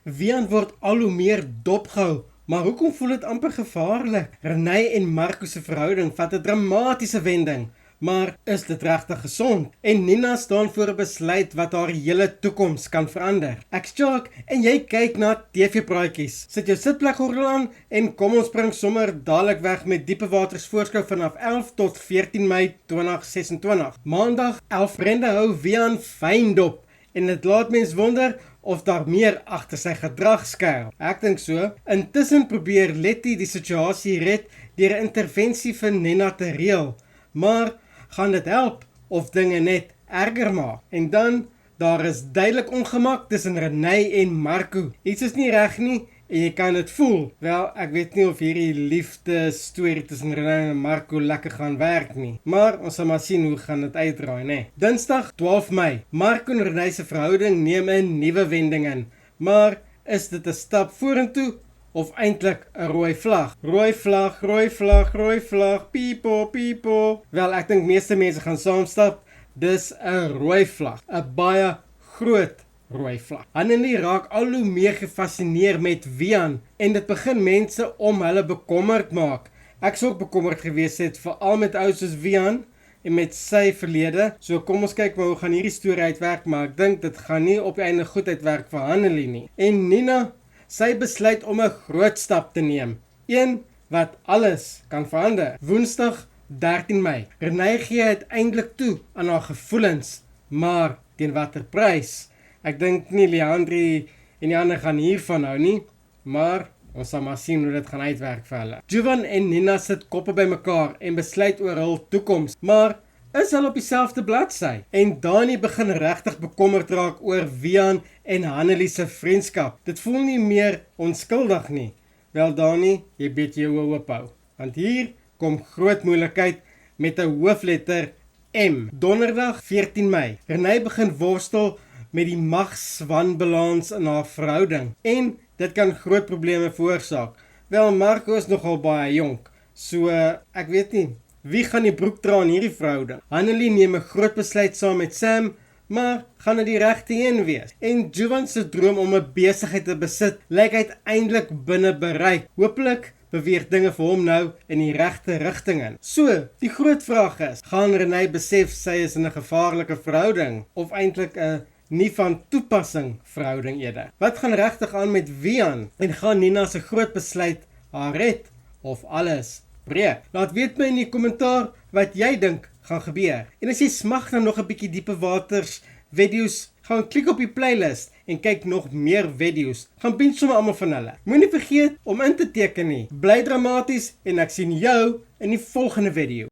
Wian word al hoe meer dopgehou, maar hoekom voel dit amper gevaarlik? Renay en Marco se verhouding vat 'n dramatiese wending, maar is dit regtig gesond? En Nina staan voor 'n besluit wat haar hele toekoms kan verander. Ek's Jacques en jy kyk na TV-praatjies. Sit jou sitplekgordel aan en kom ons spring sommer dadelik weg met Diepe Waters voorskou vanaf 11 tot 14 Mei 2026. Maandag 11 Brenda hou Wian fyn dop en dit laat mens wonder of daar meer agter sy gedrag skuil. Ek dink so. Intussen probeer Letty die situasie red deur 'n intervensie vir Nina te reël. Maar gaan dit help of dinge net erger maak? En dan, daar is duidelik ongemak tussen Renay en Marco. Iets is nie reg nie en jy kan dit voel. Wel, ek weet nie of hierdie liefde storie tussen Renay en Marco lekker gaan werk nie. Maar ons sal maar sien hoe gaan dit uitdraai, né? Dinsdag 12 Mei. Marco en Renay se verhouding neem 'n nuwe wending in. Maar is dit 'n stap vorentoe of eintlik 'n rooi vlag? Rooi vlag, rooi vlag, rooi vlag, piepo, piepo. Wel, ek dink meeste mense gaan saamstap. Dis 'n rooi vlag, 'n baie groot rooi vlag. Annelie raak al hoe meer gefassineer met Wian en dit begin mense om hulle bekommerd maak. Ek sou ook bekommerd gewees het, veral met ouens soos Wian en met sy verlede. So kom ons kyk maar hoe gaan hierdie storie uitwerk, maar ek dink dit gaan nie op die einde goed uitwerk vir Annelie nie. En Nina, sy besluit om 'n groot stap te neem. Een wat alles kan verander. Woensdag 13 Mei. Renay gee uiteindelik toe aan haar gevoelens, maar teen watter prys? Ek dink nie Leandri en die ander gaan hiervan hou nie, maar ons sal maar sien hoe dit gaan uitwerk vir hulle. Jovan en Nina sit koppe bymekaar en besluit oor hul toekoms, maar is hulle op dieselfde bladsy? En Dani begin regtig bekommerd raak oor Wian en Annelie se vriendskap. Dit voel nie meer onskuldig nie. Wel Dani, jy bet jou oop hou, want hier kom groot moeilikheid met 'n hoofletter M. Donderdag 14 Mei. Renay begin worstel met die magswanbalans in haar verhouding en dit kan groot probleme veroorsaak. Wel, Marco is nogal baie jonk, so ek weet nie, wie gaan die broek dra in hierdie verhouding? Annelie neem 'n groot besluit saam met Sam, maar gaan dit die regte een wees? En Jovan se droom om 'n besigheid te besit lyk uiteindelik binne bereik. Hoopelik beweeg dinge vir hom nou in die regte rigting in. So, die groot vraag is, gaan Renay besef sy is in 'n gevaarlike verhouding of eintlik 'n nie van toepassing verhouding eerder? Wat gaan regtig aan met Wian en gaan Nina se groot besluit haar red of alles breek? Laat weet my in die kommentaar wat jy dink gaan gebeur. En as jy smag na nog 'n bietjie Diepe Waters video's, gaan klik op die playlist en kyk nog meer video's. Gaan binge sommer almal van hulle. Moenie vergeet om in te teken nie. Bly dramaties en ek sien jou in die volgende video.